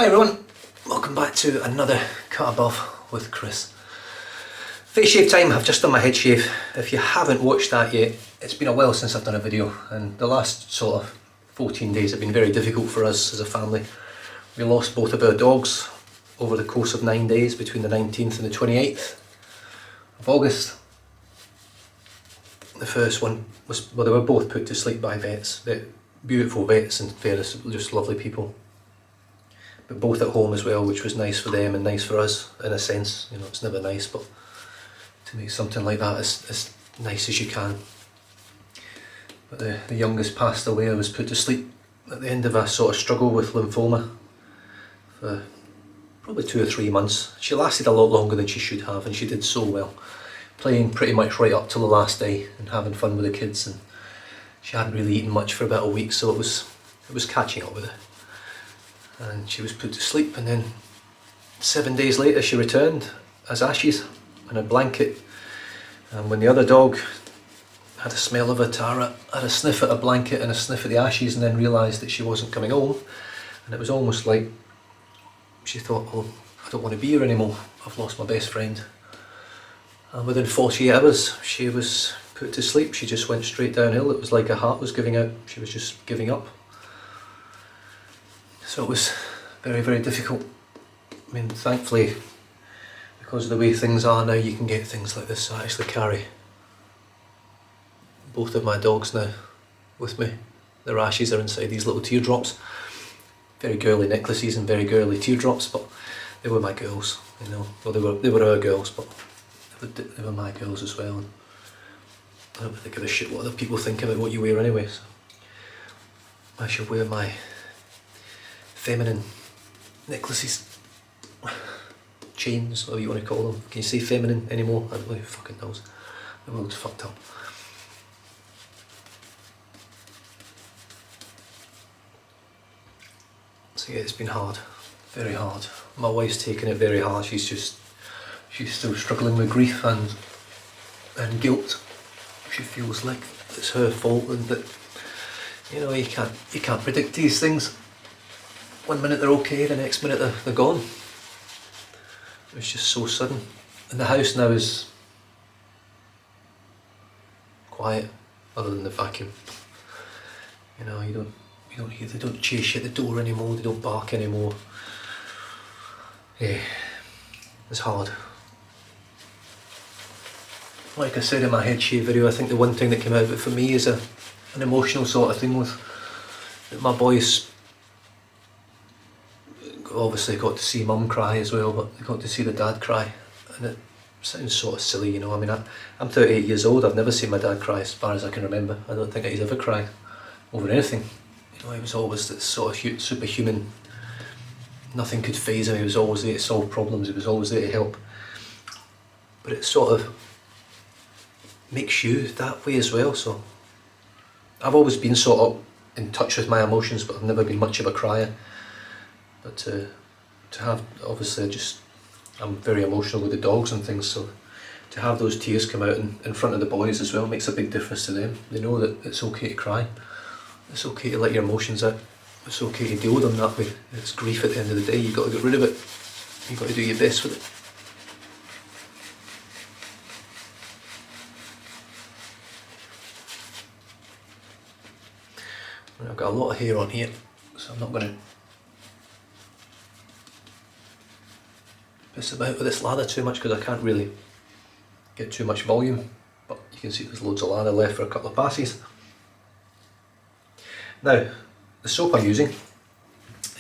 Hi everyone, welcome back to another cut above with Chris. Face shave time. I've just done my head shave. If you haven't watched that yet, it's been a while since I've done a video, and the last sort of 14 days have been very difficult for us as a family. We lost both of our dogs over the course of 9 days between the 19th and the 28th of August. The first one was, well, they were both put to sleep by vets. They're beautiful vets and fairness, just lovely people. But both at home as well, which was nice for them and nice for us in a sense. You know, it's never nice, but to make something like that as nice as you can. But the youngest passed away. I was put to sleep at the end of a sort of struggle with lymphoma for probably 2 or 3 months. She lasted a lot longer than she should have, and she did so well, playing pretty much right up till the last day and having fun with the kids. And she hadn't really eaten much for about a week, so it was catching up with her. And she was put to sleep, and then 7 days later she returned as ashes in a blanket. And when the other dog had a smell of her, Tara had a sniff at a blanket and a sniff at the ashes, and then realised that she wasn't coming home. And it was almost like she thought, oh, I don't want to be here anymore, I've lost my best friend. And within 48 hours she was put to sleep. She just went straight downhill. It was like her heart was giving out. She was just giving up. So it was very, very difficult. I mean, thankfully, because of the way things are now, you can get things like this. I actually carry both of my dogs now with me. Their ashes are inside these little teardrops. Very girly necklaces and very girly teardrops, but they were my girls, you know. Well, they were our girls, but they were my girls as well. And I don't really give a shit what other people think about what you wear anyway. So I should wear my feminine necklaces, chains, whatever you want to call them. Can you say feminine anymore? I don't know, who fucking knows. The world's fucked up. So yeah, it's been hard, very hard. My wife's taken it very hard. She's still struggling with grief and guilt. She feels like it's her fault, and that, you know, you can't predict these things. 1 minute they're okay, the next minute they're gone. It was just so sudden. And the house now is quiet, other than the vacuum. You know, you don't hear, they don't chase you at the door anymore, they don't bark anymore. Yeah, it's hard. Like I said in my head shave video, I think the one thing that came out of it for me is an emotional sort of thing with my boys. Obviously got to see mum cry as well, but they got to see the dad cry, and it sounds sort of silly, you know. I mean, I'm 38 years old, I've never seen my dad cry as far as I can remember. I don't think he's ever cried over anything. You know, he was always this sort of superhuman, nothing could faze him, he was always there to solve problems, he was always there to help. But it sort of makes you that way as well, so I've always been sort of in touch with my emotions, but I've never been much of a crier. But to have, obviously I'm very emotional with the dogs and things, so to have those tears come out in front of the boys as well makes a big difference to them. They know that it's okay to cry, it's okay to let your emotions out, it's okay to deal with them that way. It's grief at the end of the day, you've got to get rid of it, you've got to do your best with it. And I've got a lot of hair on here, so I'm not going to piss about with this lather too much, because I can't really get too much volume, but you can see there's loads of lather left for a couple of passes. Now, the soap I'm using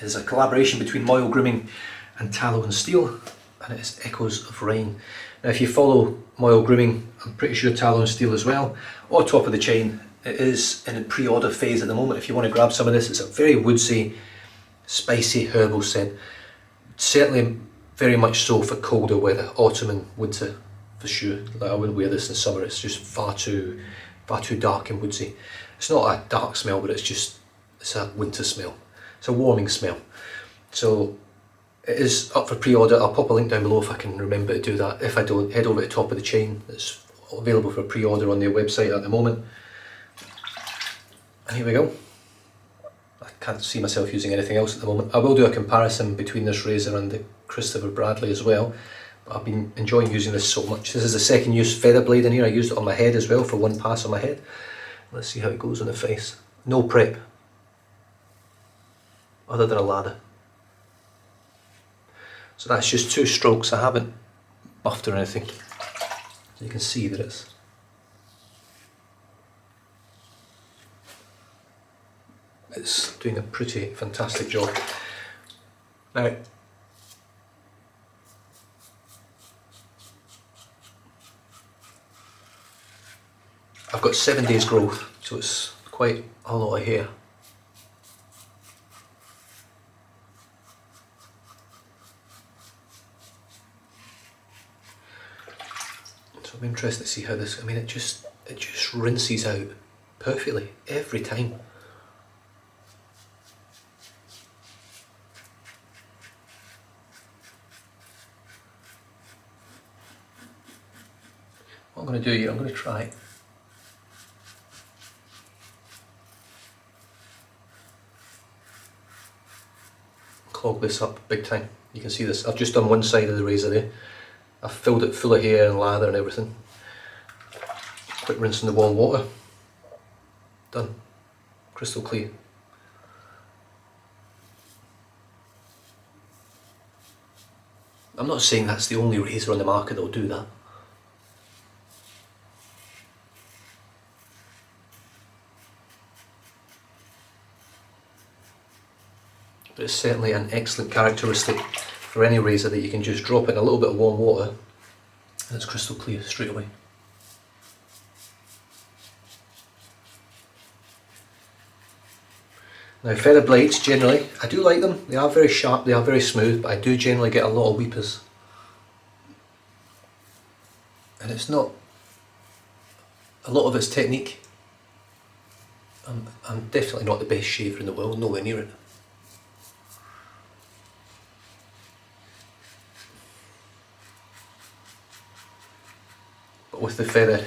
is a collaboration between Moyle Grooming and Tallow and Steel, and it is Echoes of Rain. Now, if you follow Moyle Grooming, I'm pretty sure Tallow and Steel as well, or top of the chain, it is in a pre-order phase at the moment. If you want to grab some of this, it's a very woodsy, spicy herbal scent. Certainly very much so for colder weather, autumn and winter for sure. Like, I wouldn't wear this in summer, it's just far too dark and woodsy. It's not a dark smell, but it's a winter smell. It's a warming smell. So it is up for pre-order. I'll pop a link down below if I can remember to do that. If I don't, head over to Top of the Chain. It's available for pre-order on their website at the moment. And here we go. I can't see myself using anything else at the moment. I will do a comparison between this razor and the Christopher Bradley as well, but I've been enjoying using this so much. This is the second use feather blade in here. I used it on my head as well for one pass on my head. Let's see how it goes on the face. No prep, other than a lather. So that's just 2 strokes. I haven't buffed or anything. So you can see that it's doing a pretty fantastic job. Now, I've got 7 days growth, so it's quite a lot of hair. So I'm interested to see how this, I mean, it just rinses out perfectly every time. What I'm going to do here, I'm going to try clog this up big time. You can see this, I've just done one side of the razor there. I've filled it full of hair and lather and everything. Quick rinse in the warm water. Done. Crystal clear. I'm not saying that's the only razor on the market that will do that. But it's certainly an excellent characteristic for any razor that you can just drop it in a little bit of warm water and it's crystal clear straight away. Now feather blades, generally, I do like them. They are very sharp, they are very smooth, but I do generally get a lot of weepers. And it's not, a lot of it's technique. I'm definitely not the best shaver in the world, nowhere near it. But with the feather,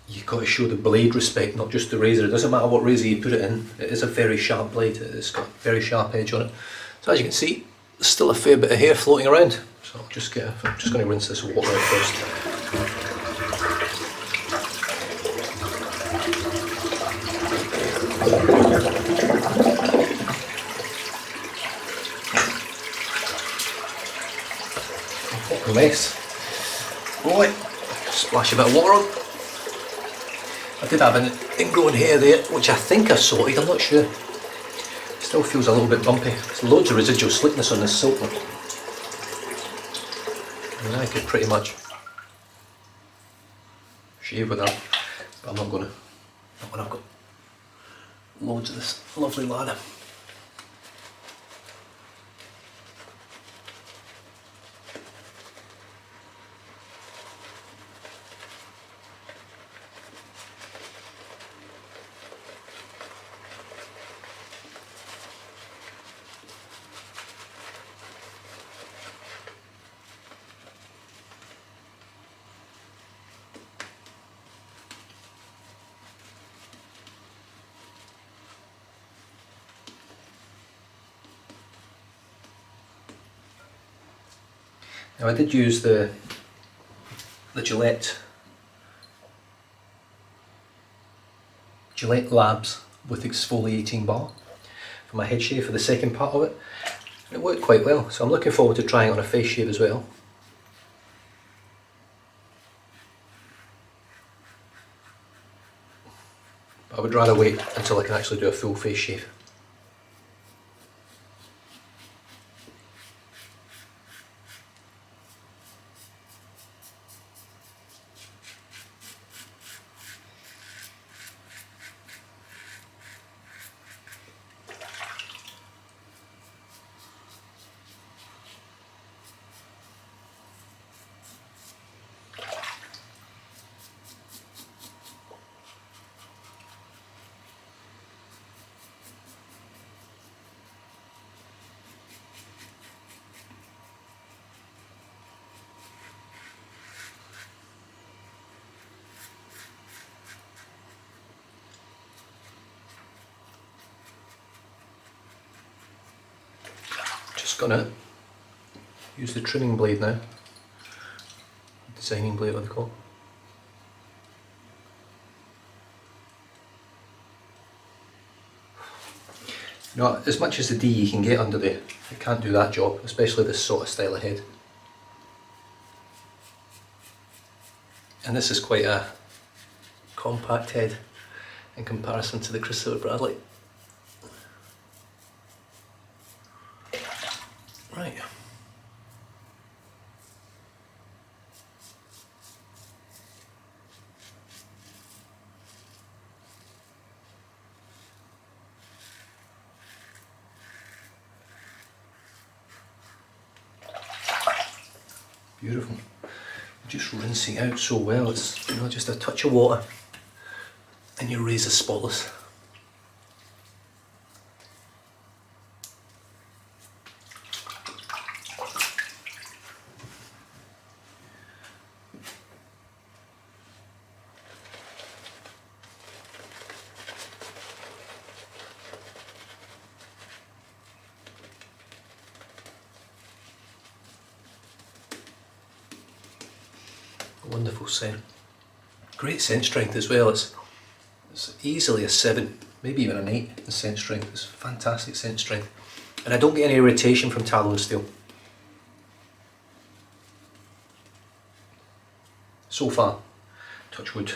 you've got to show the blade respect, not just the razor. It doesn't matter what razor you put it in, it is a very sharp blade. It's got a very sharp edge on it. So as you can see, there's still a fair bit of hair floating around. So I'm just going to rinse this water out first. What a mess. Right, splash a bit of water on. I did have an ingrown hair there, which I think I sorted, I'm not sure. Still feels a little bit bumpy. There's loads of residual slickness on this silk one. I mean, I could pretty much shave with that, but I'm not going to. Not when I've got loads of this lovely lather. Now I did use the Gillette Labs with exfoliating bar for my head shave for the second part of it. It worked quite well, so I'm looking forward to trying it on a face shave as well. But I would rather wait until I can actually do a full face shave. gonna use the trimming blade now. Designing blade, what they call it. Not as much as the D you can get under there, it can't do that job, especially this sort of style of head. And this is quite a compact head in comparison to the Christopher Bradley. Right. Beautiful. Just rinsing out so well. It's, you know, just a touch of water and your razor's spotless. Wonderful scent. Great scent strength as well. It's easily a 7, maybe even an 8 in scent strength. It's fantastic scent strength. And I don't get any irritation from tallow and steel. So far, touch wood.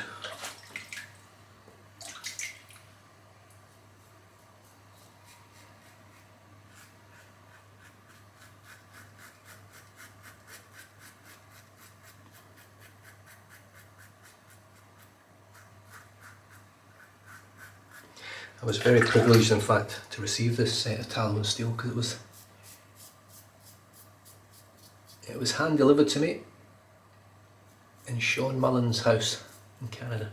I was very privileged, in fact, to receive this set of tallow and steel because it was hand delivered to me in Sean Mullen's house in Canada.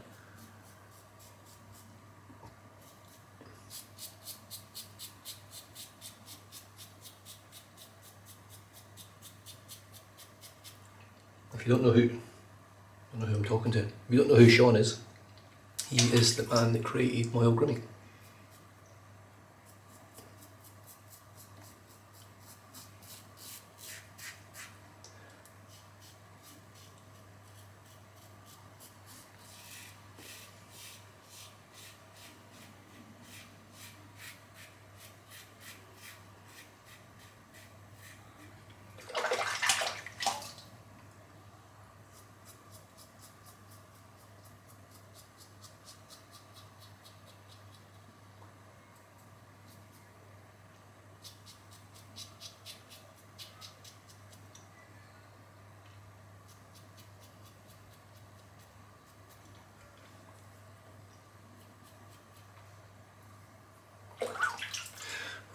If you don't know who I'm talking to, if you don't know who Sean is, he is the man that created Moyle Grooming.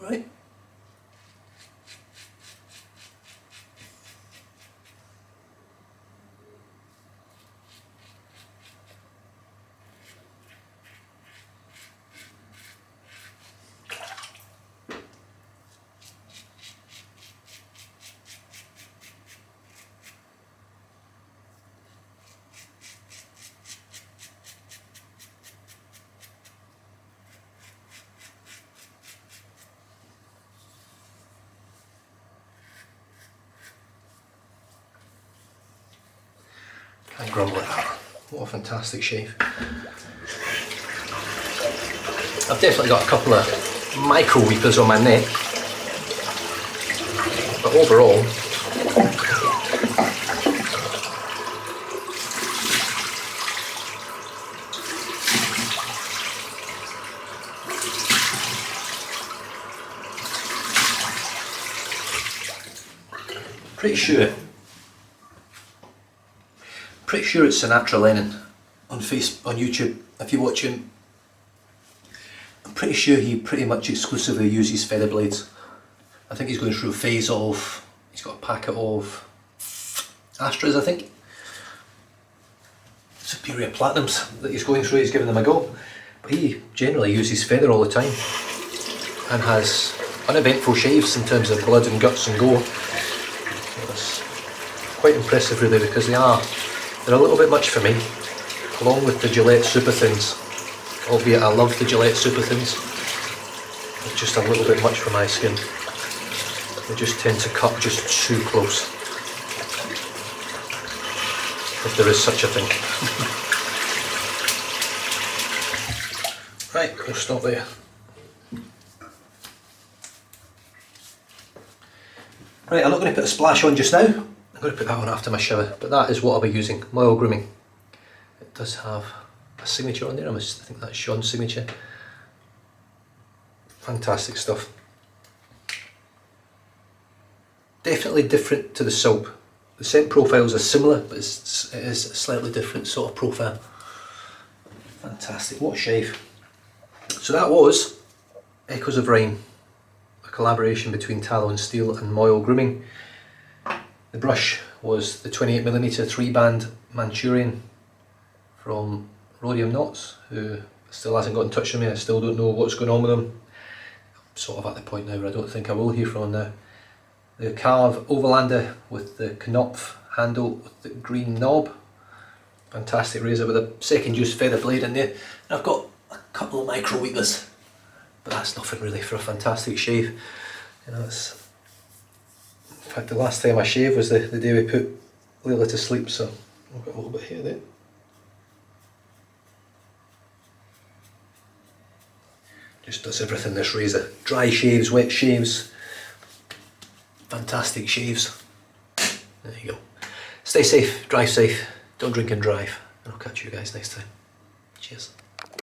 Right. Can't grumble at that. What a fantastic shave. I've definitely got a couple of micro weepers on my neck, but overall, pretty sure it's Sinatra Lennon on YouTube. If you watch him, I'm pretty sure he pretty much exclusively uses feather blades. I think he's going through a phase of, he's got a packet of Astras, I think. Superior Platinums that he's going through, he's giving them a go. But he generally uses feather all the time and has uneventful shaves in terms of blood and guts and gore. It's quite impressive really, because they're a little bit much for me, along with the Gillette Super Thins, albeit I love the Gillette Super Thins. It's just a little bit much for my skin. they just tend to cut just too close, if there is such a thing. Right, we'll stop there. Right, I'm not going to put a splash on just now. I'm going to put that on after my shower, but that is what I'll be using, Moyle Grooming. It does have a signature on there, I think that's Sean's signature. Fantastic stuff. Definitely different to the soap. The scent profiles are similar, but it is a slightly different sort of profile. Fantastic, what a shave. So that was Echoes of Rhyme, a collaboration between Tallow and Steel and Moyle Grooming. The brush was the 28mm 3-band Manchurian from Rhodium Knots, who still hasn't got in touch with me. I still don't know what's going on with them. I'm sort of at the point now where I don't think I will hear from them now. The Karve Overlander with the Knopf handle with the green knob. Fantastic razor with a second use feather blade in there. And I've got a couple of micro weedlers, but that's nothing really for a fantastic shave. You know, it's, in fact, the last time I shaved was the day we put Layla to sleep, so I've got a little bit here there. Just does everything, this razor. Dry shaves, wet shaves, fantastic shaves. There you go. Stay safe, drive safe, don't drink and drive, and I'll catch you guys next time. Cheers.